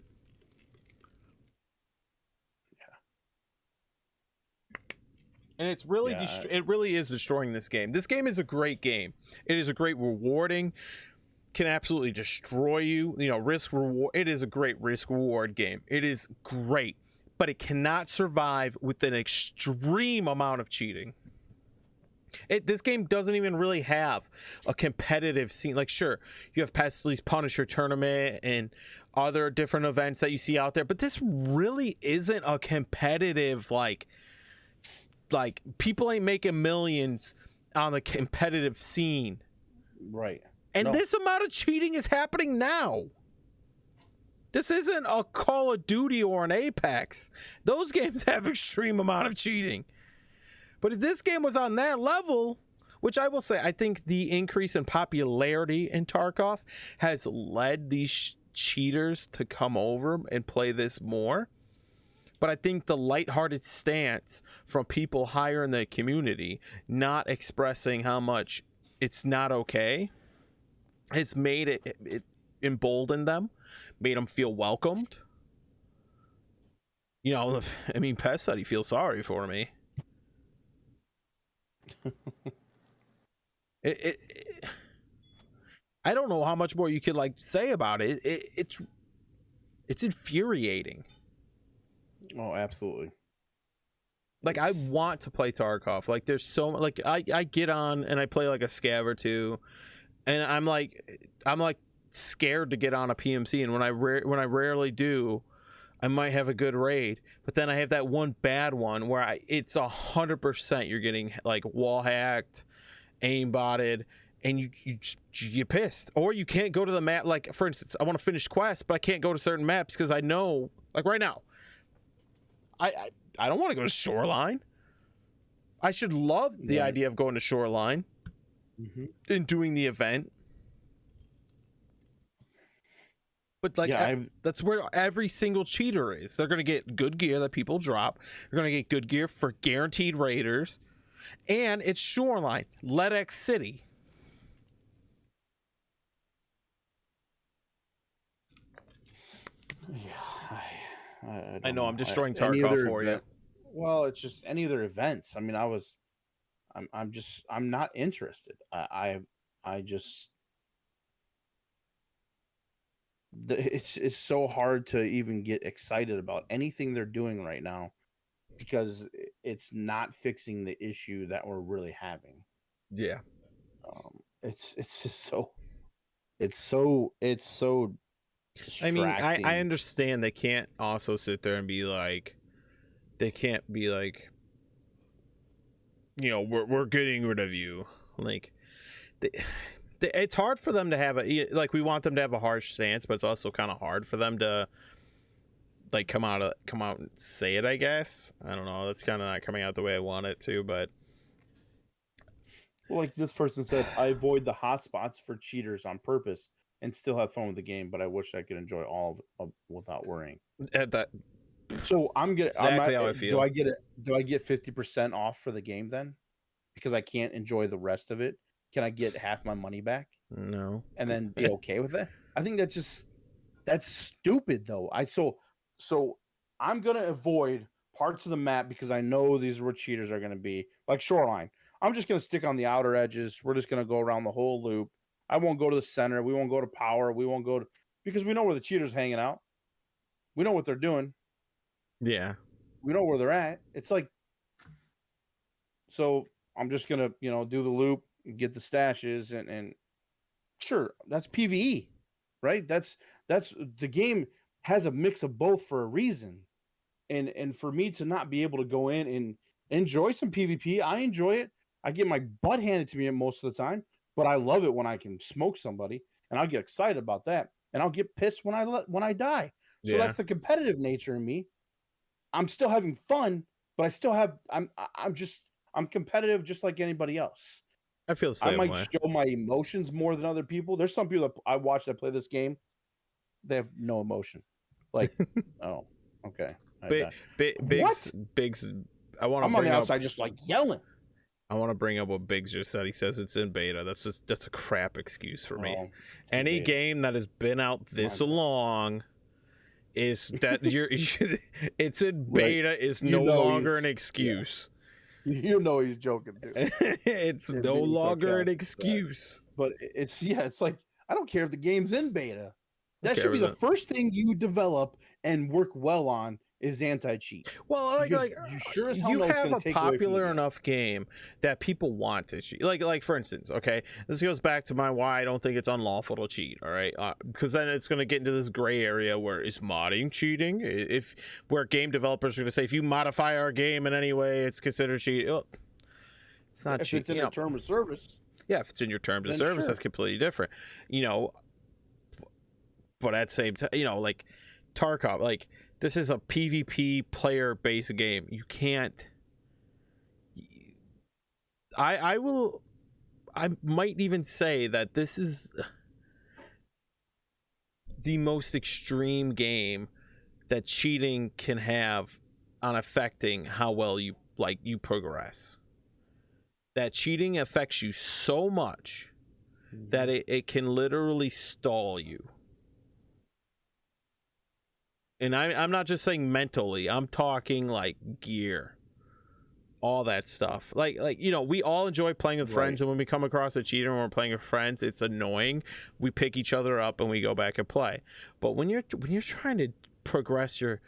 And it's really it really is destroying this game. This game is a great game. It is a great rewarding, can absolutely destroy you. You know, risk reward. It is a great risk reward game. It is great, but it cannot survive with an extreme amount of cheating. This game doesn't even really have a competitive scene. Like, sure, you have Pesley's Punisher tournament and other different events that you see out there, but this really isn't a competitive like people ain't making millions on the competitive scene. Right. And this amount of cheating is happening now. This isn't a Call of Duty or an Apex. Those games have extreme amount of cheating. But if this game was on that level, which I will say, I think the increase in popularity in Tarkov has led these cheaters to come over and play this more. But I think the lighthearted stance from people higher in the community, not expressing how much it's not okay, it's made it emboldened them, made them feel welcomed. You know, I mean, Pest said he feels sorry for me. I don't know how much more you could like say about it. It's infuriating. Oh, absolutely. Like I want to play Tarkov. Like there's so like I get on and I play like a scav or two, and I'm like scared to get on a PMC. And when I rarely do, I might have a good raid. But then I have that one bad one where it's 100% you're getting like wall hacked, aimbotted, and you get pissed, or you can't go to the map. Like for instance, I want to finish quests, but I can't go to certain maps because I know, like right now, I don't want to go to Shoreline. I should love the idea of going to Shoreline and doing the event. But like that's where every single cheater is. They're going to get good gear that people drop. They're going to get good gear for guaranteed raiders. And it's Shoreline, Ledex City. Yeah, I know I'm destroying Tarkov for you. Well, it's just any other events. I mean, I'm not interested. It's so hard to even get excited about anything they're doing right now because it's not fixing the issue that we're really having. Yeah. It's just so distracting. I mean, I understand they can't also sit there and be like, you know, we're getting rid of you. Like, it's hard for them to have like we want them to have a harsh stance, but it's also kind of hard for them to like come out and say it. I guess I don't know. That's kind of not coming out the way I want it to, but. Well, like this person said, I avoid the hotspots for cheaters on purpose and still have fun with the game, but I wish I could enjoy all of it without worrying. So I'm gonna exactly how I feel. Do I get 50% off for the game then? Because I can't enjoy the rest of it. Can I get half my money back? No. And then be okay with it? I think that's stupid though. So I'm gonna avoid parts of the map because I know these are where cheaters are gonna be, like Shoreline. I'm just going to stick on the outer edges. We're just going to go around the whole loop. I won't go to the center. We won't go to power. We won't go to, because we know where the cheaters hanging out. We know what they're doing. Yeah. We know where they're at. It's like, so I'm just going to, you know, do the loop, get the stashes and sure, that's PvE, right? That's the game has a mix of both for a reason. And for me to not be able to go in and enjoy some PvP, I enjoy it. I get my butt handed to me most of the time, but I love it when I can smoke somebody, and I'll get excited about that, and I'll get pissed when I die. So that's the competitive nature in me. I'm still having fun, but I still have I'm competitive just like anybody else. I feel the I same might way. show my emotions more than other people. There's some people that I watch that play this game, they have no emotion. Like, oh, okay, I Big, died. Biggs, What? Biggs. I want to I'm on the bring up. outside just like yelling. I want to bring up what Biggs just said. He says it's in beta. That's a crap excuse for me. Oh, it's in Any beta. game that has been out this Come on, long is that it's in Right. beta is You no know longer an he's- excuse. You know he's joking, dude. It's Him no being longer an sarcastic, excuse. But it's like I don't care if the game's in beta. That Okay, should be the was first thing you develop and work well on is anti-cheat. Well, Because you sure as hell you know it's have gonna a take away from the popular game. enough game that people want to cheat. Like for instance, okay, this goes back to my why I don't think it's unlawful to cheat. All right, because then it's going to get into this gray area where is modding cheating? If where game developers are going to say if you modify our game in any way, it's considered cheating. Oh, it's not If cheating. it's in a term of service. Yeah, if it's in your terms of then service, sure. that's completely different. But at the same time, like Tarkov, like this is a PvP player-based game. You can't. I might even say that this is the most extreme game that cheating can have on affecting how well you progress. That cheating affects you so much that it can literally stall you. And I'm not just saying mentally, I'm talking like gear, all that stuff. Like we all enjoy playing with friends, and when we come across a cheater and we're playing with friends, it's annoying. We pick each other up and we go back and play. But when you're trying to progress your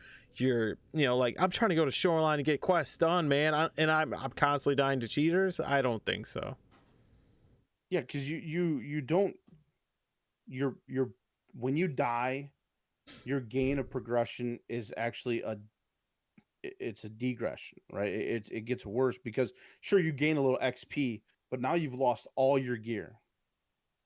like I'm trying to go to Shoreline and get quests done, man, I'm constantly dying to cheaters. I don't think so. Yeah, because you don't you're when you die, your gain of progression is actually it's a degression, right? It gets worse because sure you gain a little XP, but now you've lost all your gear.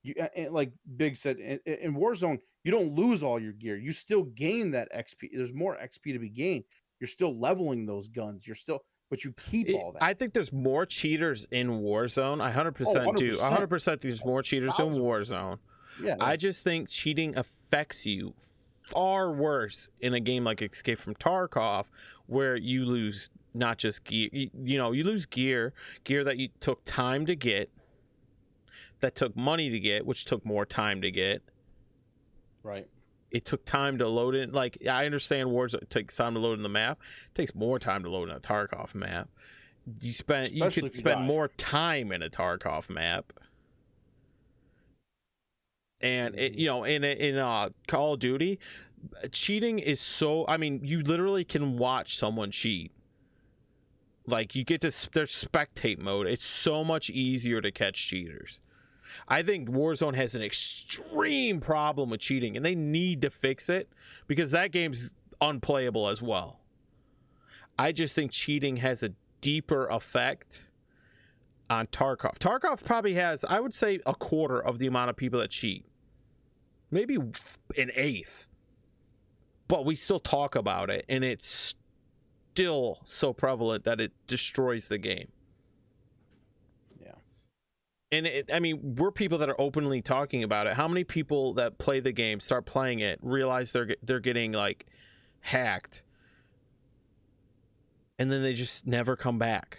You and like Big said in Warzone, you don't lose all your gear. You still gain that XP. There's more XP to be gained. You're still leveling those guns. But you keep all that. I think there's more cheaters in Warzone. I 100% do. 100% think there's more cheaters in Warzone. Yeah. I just think cheating affects you far worse in a game like Escape from Tarkov, where you lose not just gear, you lose gear that you took time to get, that took money to get, which took more time to get. Right. It took time to load it. Like, I understand Warzone takes time to load in the map. It takes more time to load in a Tarkov map. You could spend more time in a Tarkov map. And in Call of Duty, cheating is so. I mean, you literally can watch someone cheat. Like you get to there's spectate mode. It's so much easier to catch cheaters. I think Warzone has an extreme problem with cheating, and they need to fix it because that game's unplayable as well. I just think cheating has a deeper effect on Tarkov. Tarkov probably has, I would say, a quarter of the amount of people that cheat. Maybe an eighth. But we still talk about it, and it's still so prevalent that it destroys the game. Yeah. And I mean, we're people that are openly talking about it. How many people that play the game, start playing it, realize they're getting like hacked, and then they just never come back?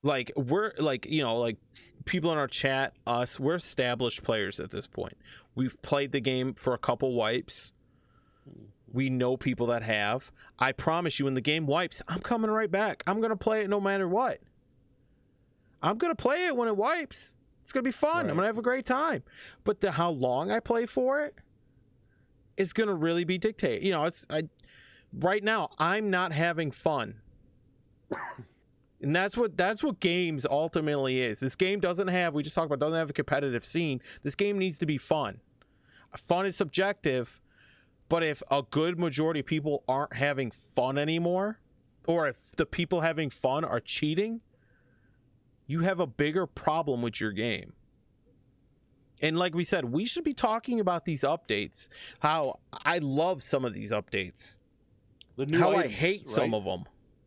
Like we're like, like people in our chat, we're established players at this point. We've played the game for a couple wipes. We know people that have. I promise you, when the game wipes, I'm coming right back. I'm going to play it no matter what. I'm going to play it when it wipes. It's going to be fun. Right. I'm going to have a great time. But how long I play for it is going to really be dictated. Right now, I'm not having fun. And that's what games ultimately is. This game doesn't have a competitive scene. This game needs to be fun. Fun is subjective, but if a good majority of people aren't having fun anymore, or if the people having fun are cheating, you have a bigger problem with your game. And like we said, we should be talking about these updates. How I love some of these updates. The new items, I hate some of them.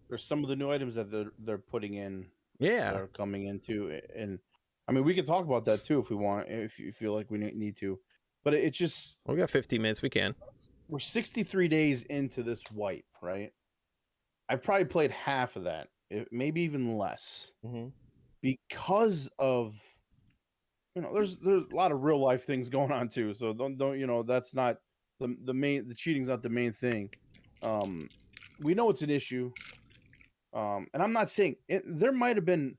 There's some of the new items that they're putting in Yeah. that are coming into it. And I mean, we can talk about that too if we want, if you feel like we need to. But it's just We got 15 minutes. We can. we're 63 days into this wipe, right? I probably played half of that, maybe even less, because of there's a lot of real life things going on too. So don't that's not the cheating's not the main thing. We know it's an issue, and I'm not saying there might have been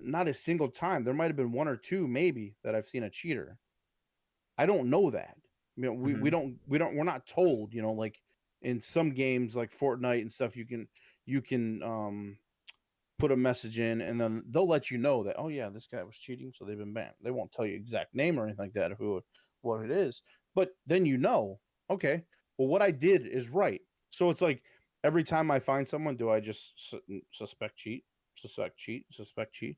not a single time. There might have been one or two maybe that I've seen a cheater. I don't know that. We're not told. Like in some games like Fortnite and stuff, you can put a message in, and then they'll let you know that, oh yeah, this guy was cheating, so they've been banned. They won't tell you exact name or anything like that, what it is, but then okay, well, what I did is right. So it's like every time I find someone, do I just suspect cheat, suspect cheat, suspect cheat?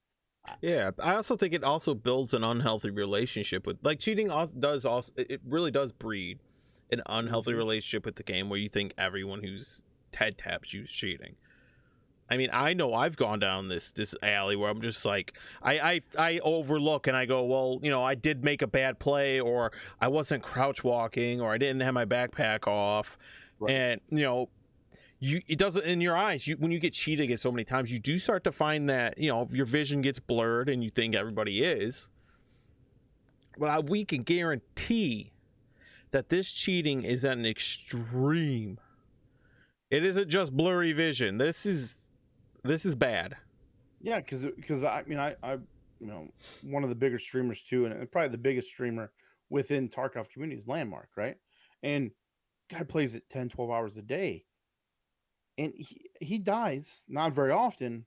Yeah, I also think it also builds an unhealthy relationship with, like, cheating does also, it really does breed an unhealthy relationship with the game where you think everyone who's head taps you is cheating. I mean, I know I've gone down this alley where I'm just like, I overlook and I go, well, I did make a bad play, or I wasn't crouch walking, or I didn't have my backpack off, right. And it doesn't, in your eyes, when you get cheated at so many times, you do start to find that your vision gets blurred and you think everybody is. But we can guarantee that this cheating is at an extreme. It isn't just blurry vision. This is bad. Yeah, because I mean I one of the bigger streamers too, and probably the biggest streamer within Tarkov community is Landmark, right? And guy plays it 10, 12 hours a day, and he dies not very often.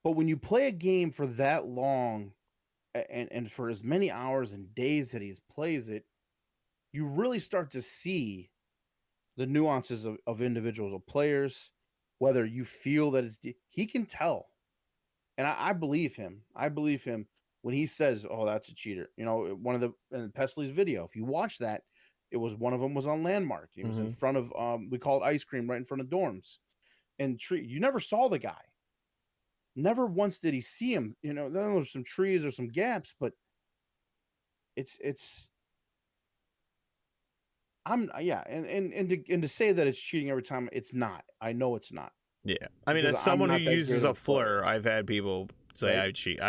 But when you play a game for that long, and for as many hours and days that he plays it, you really start to see the nuances of individuals, of players, whether you feel that he can tell. And I believe him. I believe him when he says, "Oh, that's a cheater." One of in Pesley's video, if you watch that, it was one of them was on Landmark. He was in front of we call it ice cream, right in front of dorms, and you never saw the guy. Never once did he see him. Then there's some trees or some gaps, but it's. And to say that it's cheating every time, it's not. I know it's not. Yeah, I mean, as someone who uses a flare, I've had people say, right? I cheat.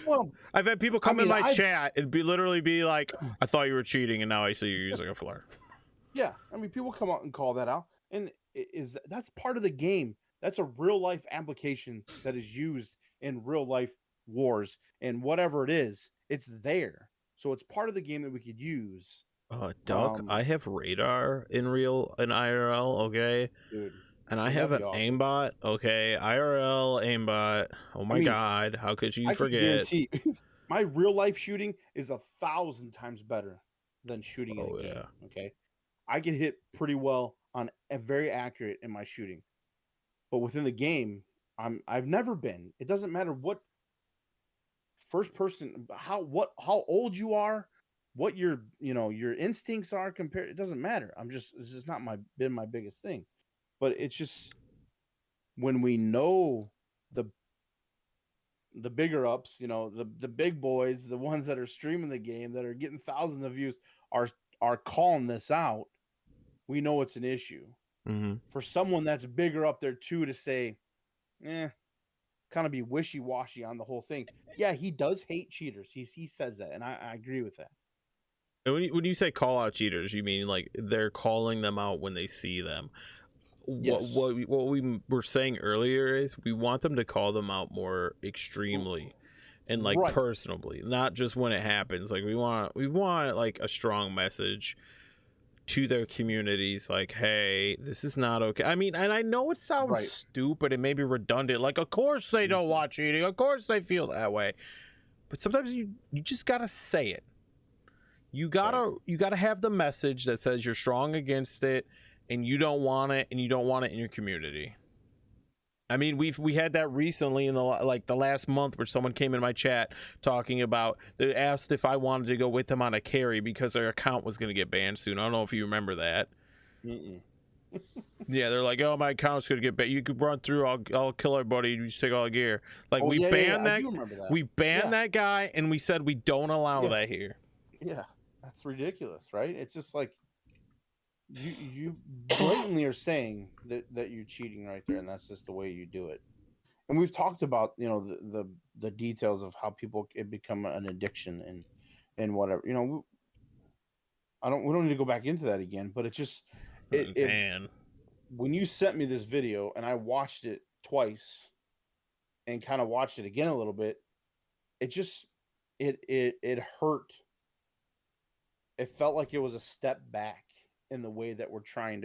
Well, I've had people come in my chat and literally be like, "I thought you were cheating, and now I see you're using a flare." Yeah, I mean, people come out and call that out, and that's part of the game. That's a real life application that is used in real life wars, and whatever it is, it's there. So it's part of the game that we could use. Duck, I have radar in IRL, okay? Dude. And I have an aimbot, okay? IRL aimbot. Oh my god, how could you forget? I can guarantee my real life shooting is 1,000 times better than shooting in a game. Okay, I can hit pretty well on very accurate in my shooting, but within the game, I've never been. It doesn't matter what first person, how old you are, what your instincts are compared. It doesn't matter. This is not been my biggest thing. But it's just when we know the bigger ups, the big boys, the ones that are streaming the game, that are getting thousands of views, are calling this out. We know it's an issue. For someone that's bigger up there too to say, kind of be wishy-washy on the whole thing. Yeah, he does hate cheaters. He says that, and I agree with that. And when you say call out cheaters, you mean like they're calling them out when they see them. Yes. What we were saying earlier is we want them to call them out more extremely and like personally, not just when it happens. Like we want like a strong message to their communities, like, hey, this is not okay. I mean, and I know it sounds stupid and maybe redundant, like of course they don't want cheating, of course they feel that way, but sometimes you just gotta say it. You gotta have the message that says you're strong against it, and you don't want it, and you don't want it in your community. I mean, we had that recently in the last month, where someone came in my chat talking about, they asked if I wanted to go with them on a carry because their account was going to get banned soon. I don't know if you remember that. Yeah, they're like, oh, my account's gonna get banned. You could run through. I'll kill everybody. You just take all the gear. Like Oh we yeah. banned I that. do remember that. We banned Yeah, that guy, and we said we don't allow yeah, that here. yeah. That's ridiculous, right? It's just like you blatantly are saying that you're cheating right there, and that's just the way you do it. And we've talked about the details of how people it become an addiction and whatever. We don't need to go back into that again, but it just it Man, when you sent me this video and I watched it twice and kind of watched it again a little bit, it just it hurt. It felt like it was a step back in the way that we're trying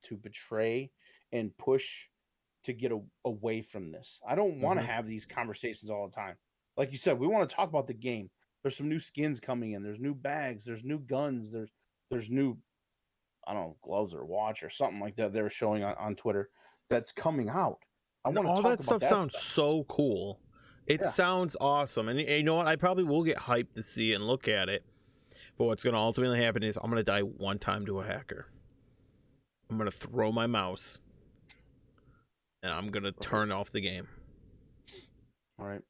to betray and push to get away from this. I don't want to have these conversations all the time. Like you said, we want to talk about the game. There's some new skins coming in. There's new bags. There's new guns. There's new, I don't know, gloves or watch or something like that they were showing on Twitter that's coming out. I and want to all talk that about stuff that sounds stuff. so cool. It Yeah. sounds awesome, and you know what? I probably will get hyped to see it and look at it. But what's gonna ultimately happen is I'm gonna die one time to a hacker. I'm gonna throw my mouse, and I'm gonna turn off the game. All right.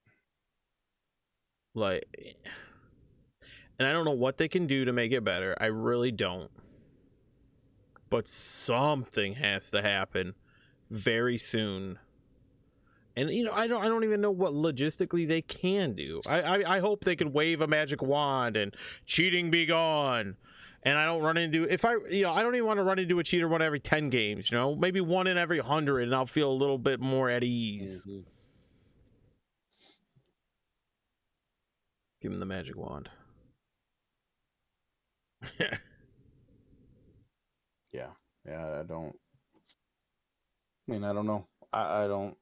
Like, and I don't know what they can do to make it better. I really don't. But something has to happen very soon. And I don't even know what logistically they can do. I hope they can wave a magic wand and cheating be gone. And I don't run into I don't even want to run into a cheater one every 10 games, maybe one in every 100, and I'll feel a little bit more at ease. Mm-hmm. Give him the magic wand. Yeah. Yeah. I don't know. I don't.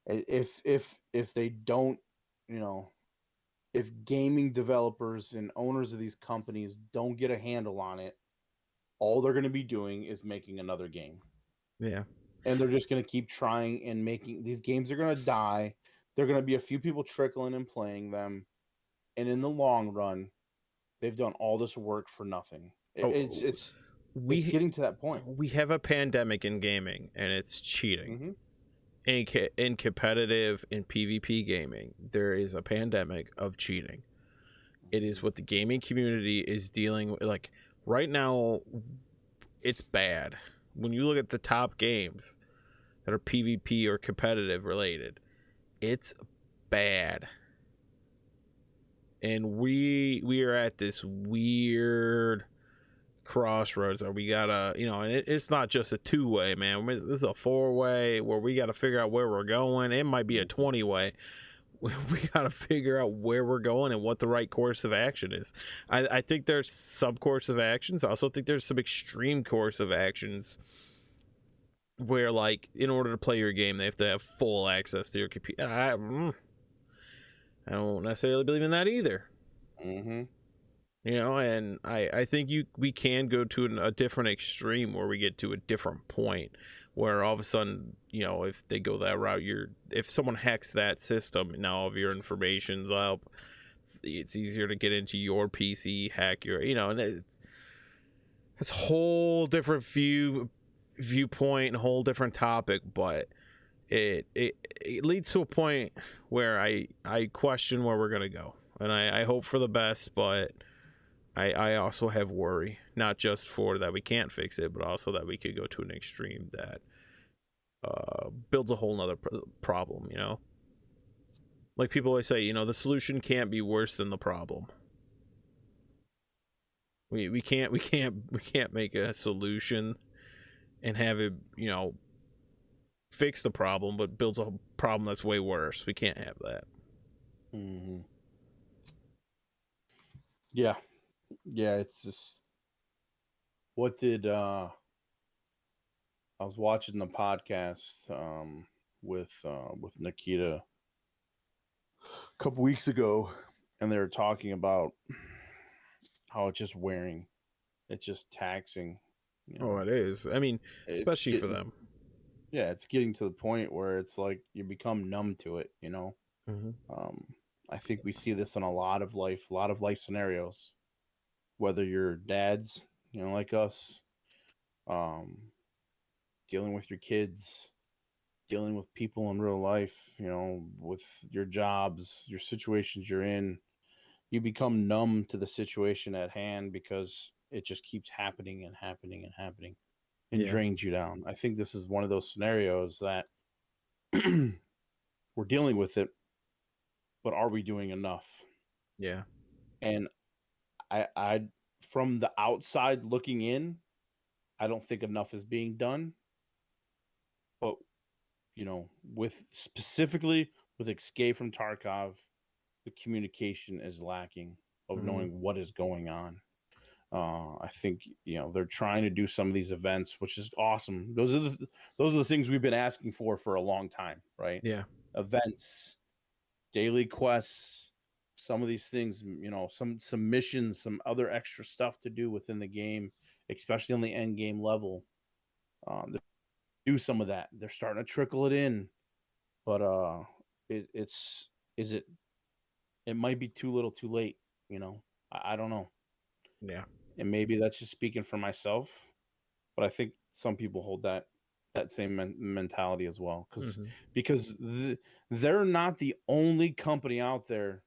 If they don't, you know, if gaming developers and owners of these companies don't get a handle on it, all they're going to be doing is making another game. Yeah. And they're just going to keep trying and making these games are going to die. There're going to be a few people trickling and playing them. And in the long run, they've done all this work for nothing. It's we getting to that point. we have a pandemic in gaming, and it's cheating. Mm-hmm. In competitive and PvP gaming, there is a pandemic of cheating. It is what the gaming community is dealing with. Like right now, it's bad. When you look at the top games that are PvP or competitive related, it's bad. And we are at this weird crossroads, or we gotta, and it's not just a 2-way, man. This is a 4-way where we gotta figure out where we're going. It might be a 20-way. We gotta figure out where we're going and what the right course of action is. I think there's some course of actions. I also think there's some extreme course of actions where, like, in order to play your game, they have to have full access to your computer. I don't necessarily believe in that either. Mm-hmm. And I think we can go to a different extreme where we get to a different point where all of a sudden, if they go that route, if someone hacks that system, now all of your information's up, it's easier to get into your PC, hack your, and it's a whole different viewpoint, a whole different topic, but it leads to a point where I question where we're gonna go, and I hope for the best, but I also have worry, not just for that we can't fix it, but also that we could go to an extreme that builds a whole nother problem, Like people always say, the solution can't be worse than the problem. We can't make a solution and have it, fix the problem, but builds a problem that's way worse. We can't have that. Mm-hmm. Yeah. Yeah, it's just what did I was watching the podcast with Nikita a couple weeks ago, and they were talking about how it's just wearing, it's just taxing. Oh, it is. I mean, It's especially for getting, them. yeah, it's getting to the point where it's like you become numb to it. Mm-hmm. I think we see this in a lot of life scenarios. Whether you're dads, like us, um, dealing with your kids, dealing with people in real life, with your jobs, your situations you're in, you become numb to the situation at hand because it just keeps happening and happening and happening and Yeah. drains you down. I think this is one of those scenarios that we're dealing with it, but are we doing enough? Yeah. And I from the outside looking in, I don't think enough is being done. But with specifically with Escape from Tarkov, the communication is lacking of Mm, knowing what is going on. I think they're trying to do some of these events, which is awesome. Those are the things we've been asking for a long time, right? yeah. Events, daily quests, some of these things, some missions, some other extra stuff to do within the game, especially on the end game level. They do some of that. They're starting to trickle it in, but it's is it might be too little, too late. I don't know, Yeah. and maybe that's just speaking for myself, but I think some people hold that same mentality as well, Hmm. because they're not the only company out there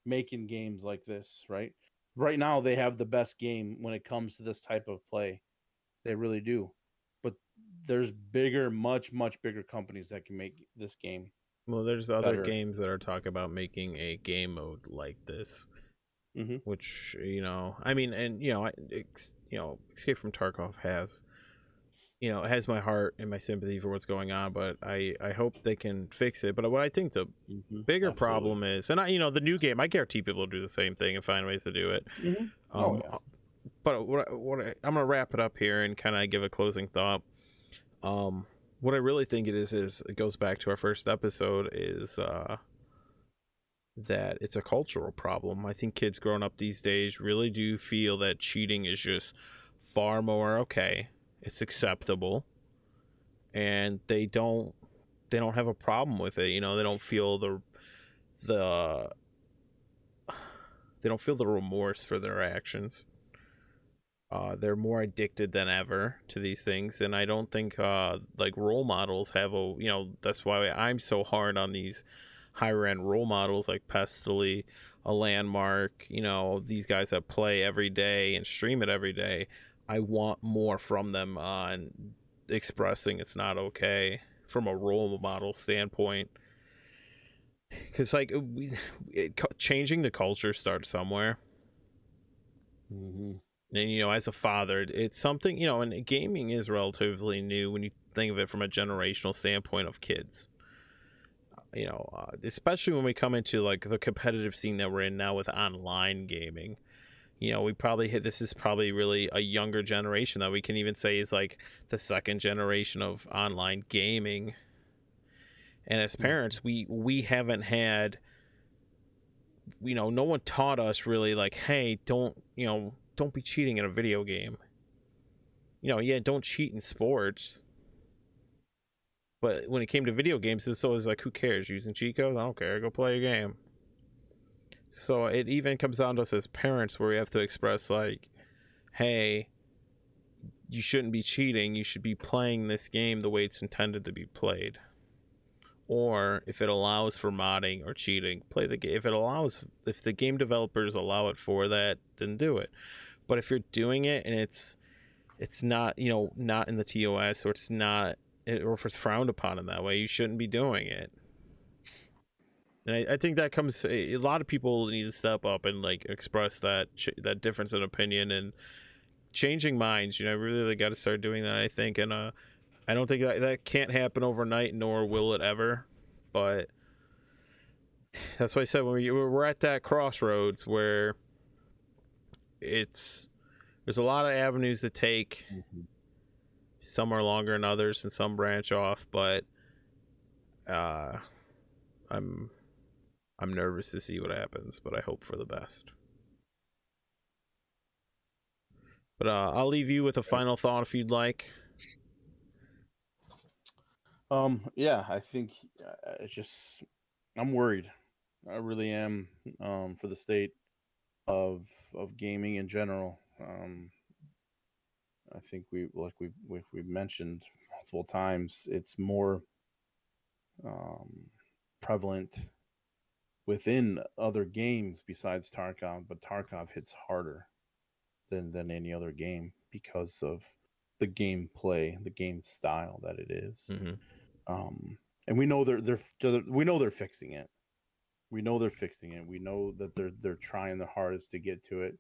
making games like this, right? Right now, they have the best game when it comes to this type of play. They really do. But there's bigger, much, much bigger companies that can make this game Well, there's other better. games that are talking about making a game mode like this, Hmm. which I mean, and Escape from Tarkov has it has my heart and my sympathy for what's going on, but I hope they can fix it. But what I think the Hmm. bigger Absolutely. problem is, and the new game, I guarantee people will do the same thing and find ways to do it. Hmm. Oh Um, yeah. but I'm gonna wrap it up here and kind of give a closing thought. Um, what I really think it is it goes back to our first episode is that it's a cultural problem. I think kids growing up these days really do feel that cheating is just far more okay. It's acceptable, and they don't have a problem with it. They don't feel the they don't feel the remorse for their actions. They're more addicted than ever to these things, and I don't think like role models have that's why I'm so hard on these higher end role models like Pestily, a Landmark, these guys that play every day and stream it every day. I want more from them on expressing it's not okay from a role model standpoint, because like changing the culture starts somewhere. Hmm. And as a father, it's something, and gaming is relatively new when you think of it from a generational standpoint of kids. Especially when we come into like the competitive scene that we're in now with online gaming. We probably hit this is probably really a younger generation that we can even say is like the second generation of online gaming. And as parents, we haven't had, no one taught us really like, hey, don't be cheating in a video game. Yeah, don't cheat in sports. But when it came to video games, it's always like, who cares? Using cheat codes? I don't care. Go play a game. So it even comes down to us as parents where we have to express, like, hey, you shouldn't be cheating. You should be playing this game the way it's intended to be played. Or if it allows for modding or cheating, play the game. If the game developers allow it for that, then do it. But if you're doing it and it's not not in the TOS, or it's not, or if it's frowned upon in that way, you shouldn't be doing it. And I think that comes, a lot of people need to step up and like express that difference in opinion and changing minds. Really they got to start doing that, I think. And I don't think that can't happen overnight, nor will it ever. But that's why I said when we're at that crossroads where there's a lot of avenues to take. Hmm. Some are longer than others, and some branch off. But uh, I'm I'm nervous to see what happens, but I hope for the best. But I'll leave you with a final thought if you'd like. Yeah, I think it's just I'm worried. I really am, for the state of gaming in general. I think we've mentioned multiple times. It's more prevalent within other games besides Tarkov, but Tarkov hits harder than any other game because of the gameplay, the game style that it is. And we know they're fixing it. We know they're fixing it. We know that they're trying their hardest to get to it.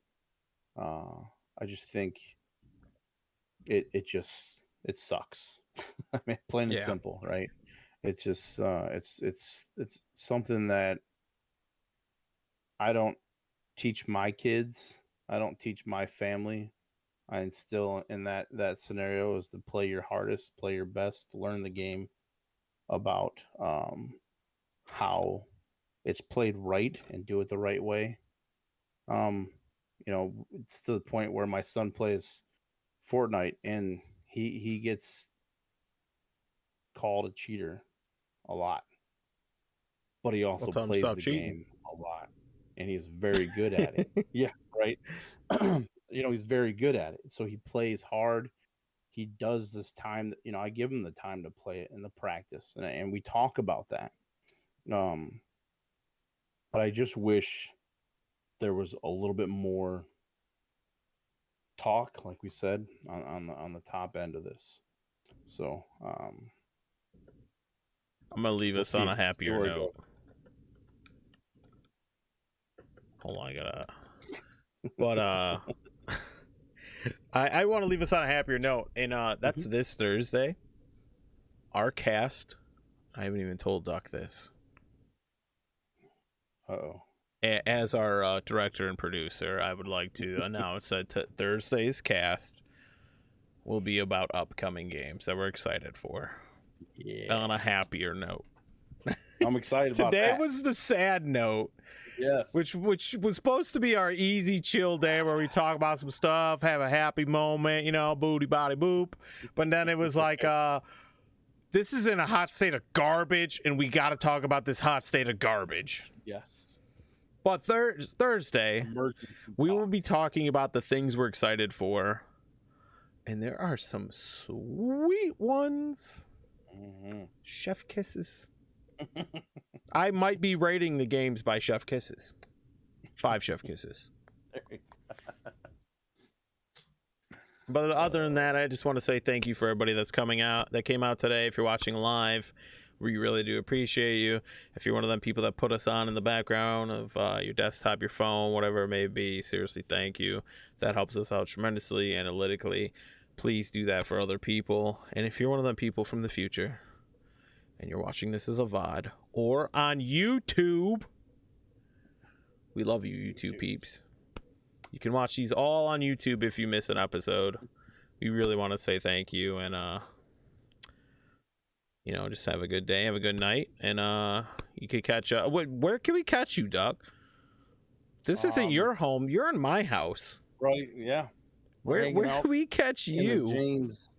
I just think it sucks. I mean, plain and simple, right? It's just it's something that I don't teach my kids. I don't teach my family. I instill in that scenario is to play your hardest, play your best, learn the game about how it's played right and do it the right way. It's to the point where my son plays Fortnite and he gets called a cheater a lot, but he also plays the game a lot, and he's very good at it. Yeah, right. He's very good at it, so he plays hard. He does this time. I give him the time to play it and the practice, and we talk about that. But I just wish there was a little bit more talk, like we said, on the top end of this. So I'm gonna leave us on a happier note. Hold on, I gotta. But I want to leave us on a happier note, and that's this Thursday. Our cast. I haven't even told Duck this. Uh-oh. As our director and producer, I would like to announce that Thursday's cast will be about upcoming games that we're excited for. Yeah. On a happier note. I'm excited about that. Today was the sad note. Yes. Which was supposed to be our easy chill day where we talk about some stuff, have a happy moment, booty body boop. But then it was like, this is in a hot state of garbage, and we got to talk about this hot state of garbage. Yes. But Thursday, we will be talking about the things we're excited for. And there are some sweet ones. Chef kisses. I might be rating the games by chef kisses. 5 chef kisses. But other than that, I just want to say thank you for everybody that came out today. If you're watching live, we really do appreciate you. If you're one of them people that put us on in the background of your desktop, your phone, whatever it may be, seriously, thank you. That helps us out tremendously analytically. Please do that for other people. And if you're one of them people from the future and you're watching this as a VOD or on YouTube, we love you, YouTube peeps. You can watch these all on YouTube if you miss an episode. We really want to say thank you, and just have a good day, have a good night, and you can catch up. Where can we catch you, Duck? This isn't your home. You're in my house. Right, yeah. Where can we catch you? In the James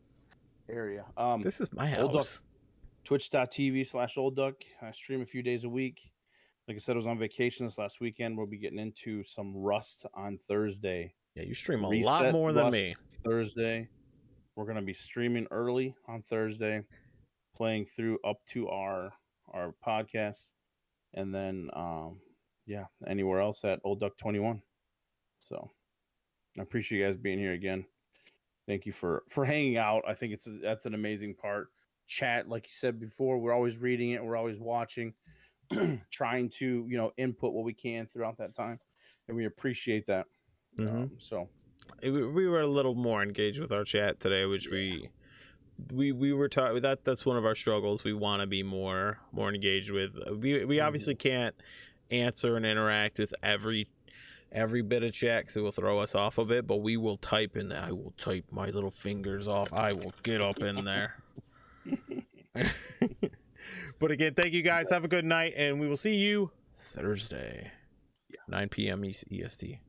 area. This is my house. Twitch.tv/Olduk. I stream a few days a week. Like I said, I was on vacation this last weekend. We'll be getting into some Rust on Thursday. Yeah, you stream a lot more than me. Thursday. We're going to be streaming early on Thursday, playing through up to our podcast, and then anywhere else at Olduk21. So I appreciate you guys being here again. Thank you for hanging out. I think that's an amazing part. Chat, like you said before, we're always reading it, we're always watching, trying to input what we can throughout that time, and we appreciate that. So we were a little more engaged with our chat today, which we were talking that's one of our struggles. We want to be more engaged with. We obviously can't answer and interact with every bit of chat, because it will throw us off a bit, but we will type in there. I will type my little fingers off. I will get up in there. But again, thank you guys. Have a good night, and we will see you Thursday, 9 p.m. EST.